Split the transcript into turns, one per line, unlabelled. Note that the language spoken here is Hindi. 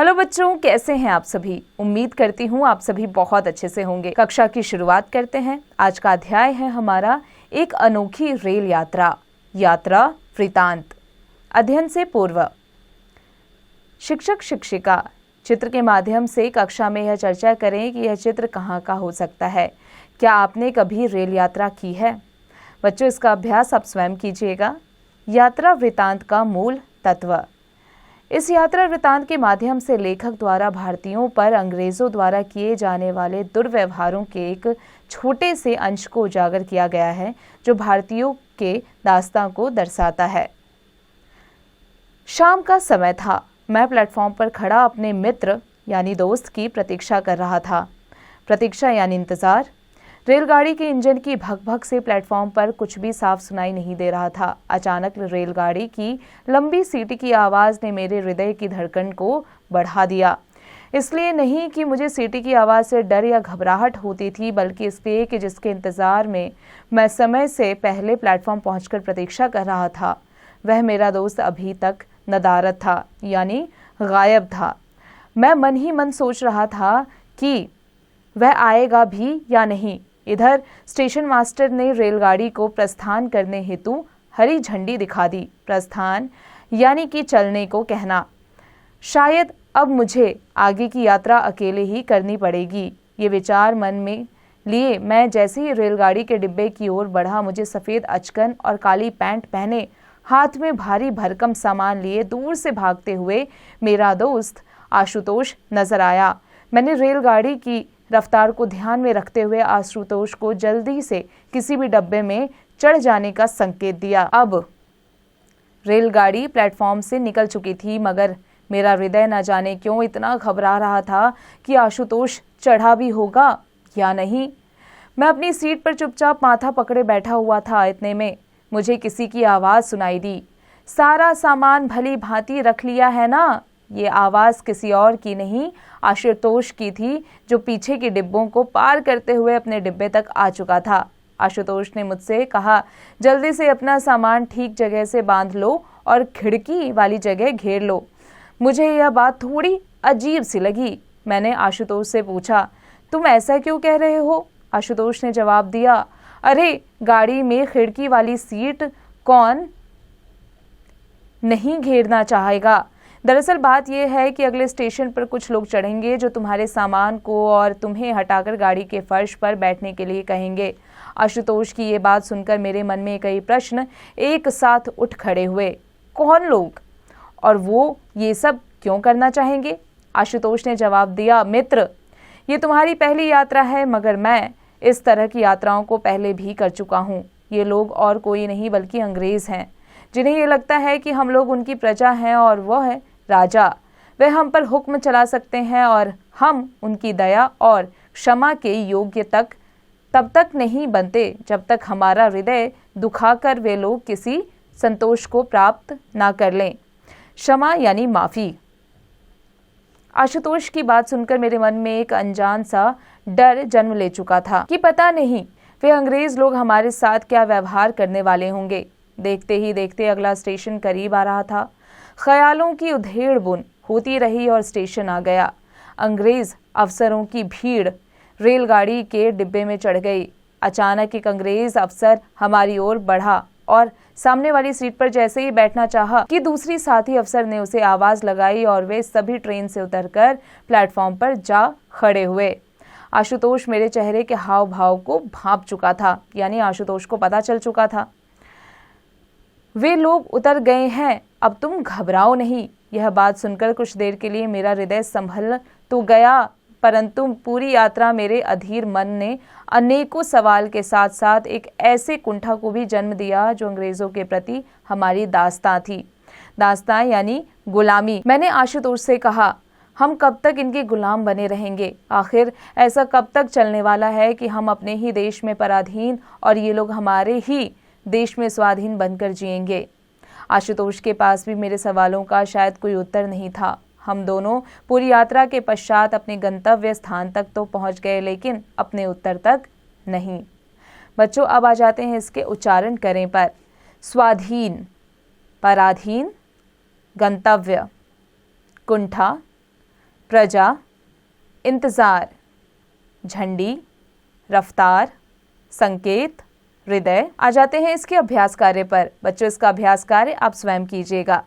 हेलो बच्चों, कैसे हैं आप सभी। उम्मीद करती हूँ आप सभी बहुत अच्छे से होंगे। कक्षा की शुरुआत करते हैं। आज का अध्याय है हमारा एक अनोखी रेल यात्रा, यात्रा वृतांत। अध्ययन से पूर्व शिक्षक शिक्षिका चित्र के माध्यम से कक्षा में यह चर्चा करें कि यह चित्र कहाँ का हो सकता है। क्या आपने कभी रेल यात्रा की है? बच्चों, इसका अभ्यास आप स्वयं कीजिएगा। यात्रा वृतांत का मूल तत्व। इस यात्रा वृतांत के माध्यम से लेखक द्वारा भारतीयों पर अंग्रेजों द्वारा किए जाने वाले दुर्व्यवहारों के एक छोटे से अंश को उजागर किया गया है, जो भारतीयों के दास्तां को दर्शाता है। शाम का समय था। मैं प्लेटफॉर्म पर खड़ा अपने मित्र यानी दोस्त की प्रतीक्षा कर रहा था। प्रतीक्षा यानी इंतजार। रेलगाड़ी के इंजन की भक-भक से प्लेटफॉर्म पर कुछ भी साफ सुनाई नहीं दे रहा था। अचानक रेलगाड़ी की लंबी सीटी की आवाज ने मेरे हृदय की धड़कन को बढ़ा दिया। इसलिए नहीं कि मुझे सीटी की आवाज से डर या घबराहट होती थी, बल्कि इसलिए कि जिसके इंतजार में मैं समय से पहले प्लेटफॉर्म पहुंचकर प्रतीक्षा कर रहा था, वह मेरा दोस्त अभी तक नदारद था, यानी गायब था। मैं मन ही मन सोच रहा था कि वह आएगा भी या नहीं। इधर स्टेशन मास्टर ने रेलगाड़ी को प्रस्थान करने हेतु हरी झंडी दिखा दी। प्रस्थान यानी कि चलने को कहना। शायद अब मुझे आगे की यात्रा अकेले ही करनी पड़ेगी। ये विचार मन में लिए मैं जैसे ही रेलगाड़ी के डिब्बे की ओर बढ़ा, मुझे सफ़ेद अचकन और काली पैंट पहने, हाथ में भारी भरकम सामान लिए दूर से भागते हुए मेरा दोस्त आशुतोष नजर आया। मैंने रेलगाड़ी की रफ्तार को ध्यान में रखते हुए आशुतोष को जल्दी से किसी भी डब्बे में चढ़ जाने का संकेत दिया। अब रेलगाड़ी प्लेटफॉर्म से निकल चुकी थी, मगर मेरा हृदय न जाने क्यों इतना घबरा रहा था कि आशुतोष चढ़ा भी होगा या नहीं। मैं अपनी सीट पर चुपचाप माथा पकड़े बैठा हुआ था। इतने में मुझे किसी की आवाज़ सुनाई दी। सारा सामान भली भांति रख लिया है ना? ये आवाज़ किसी और की नहीं, आशुतोष की थी, जो पीछे के डिब्बों को पार करते हुए अपने डिब्बे तक आ चुका था। आशुतोष ने मुझसे कहा, जल्दी से अपना सामान ठीक जगह से बांध लो और खिड़की वाली जगह घेर लो। मुझे यह बात थोड़ी अजीब सी लगी। मैंने आशुतोष से पूछा, तुम ऐसा क्यों कह रहे हो? आशुतोष ने जवाब दिया, अरे गाड़ी में खिड़की वाली सीट कौन नहीं घेरना चाहेगा। दरअसल बात यह है कि अगले स्टेशन पर कुछ लोग चढ़ेंगे जो तुम्हारे सामान को और तुम्हें हटाकर गाड़ी के फर्श पर बैठने के लिए कहेंगे। आशुतोष की ये बात सुनकर मेरे मन में कई प्रश्न एक साथ उठ खड़े हुए। कौन लोग और वो ये सब क्यों करना चाहेंगे? आशुतोष ने जवाब दिया, मित्र, ये तुम्हारी पहली यात्रा है, मगर मैं इस तरह की यात्राओं को पहले भी कर चुका हूँ। ये लोग और कोई नहीं बल्कि अंग्रेज हैं, जिन्हें ये लगता है कि हम लोग उनकी प्रजा हैं और वह है राजा। वे हम पर हुक्म चला सकते हैं और हम उनकी दया और क्षमा के योग्य तब तक नहीं बनते जब तक हमारा हृदय दुखाकर वे लोग किसी संतोष को प्राप्त ना कर लें। क्षमा यानी माफी। आशुतोष की बात सुनकर मेरे मन में एक अनजान सा डर जन्म ले चुका था कि पता नहीं वे अंग्रेज लोग हमारे साथ क्या व्यवहार करने वाले होंगे। देखते ही देखते अगला स्टेशन करीब आ रहा था। ख्यालों की उधेड़ बुन होती रही और स्टेशन आ गया। अंग्रेज अफसरों की भीड़ रेलगाड़ी के डिब्बे में चढ़ गई। अचानक एक अंग्रेज अफसर हमारी ओर बढ़ा और सामने वाली सीट पर जैसे ही बैठना चाहा कि दूसरी साथी अफसर ने उसे आवाज लगाई और वे सभी ट्रेन से उतरकर प्लेटफॉर्म पर जा खड़े हुए। आशुतोष मेरे चेहरे के हाव भाव को भांप चुका था, यानी आशुतोष को पता चल चुका था। वे लोग उतर गए हैं, अब तुम घबराओ नहीं। यह बात सुनकर कुछ देर के लिए मेरा हृदय संभल तो गया, परंतु पूरी यात्रा मेरे अधीर मन ने अनेकों सवाल के साथ साथ एक ऐसे कुंठा को भी जन्म दिया जो अंग्रेजों के प्रति हमारी दास्तां थी। दास्तां यानी गुलामी। मैंने आशुतोष से कहा, हम कब तक इनके गुलाम बने रहेंगे? आखिर ऐसा कब तक चलने वाला है कि हम अपने ही देश में पराधीन और ये लोग हमारे ही देश में स्वाधीन बनकर जिएंगे? आशुतोष के पास भी मेरे सवालों का शायद कोई उत्तर नहीं था। हम दोनों पूरी यात्रा के पश्चात अपने गंतव्य स्थान तक तो पहुंच गए, लेकिन अपने उत्तर तक नहीं। बच्चों, अब आ जाते हैं इसके उच्चारण करें पर। स्वाधीन, पराधीन, गंतव्य, कुंठा, प्रजा, इंतज़ार, झंडी, रफ्तार, संकेत, हृदय। आ जाते हैं इसके अभ्यास कार्य पर। बच्चों, इसका अभ्यास कार्य आप स्वयं कीजिएगा।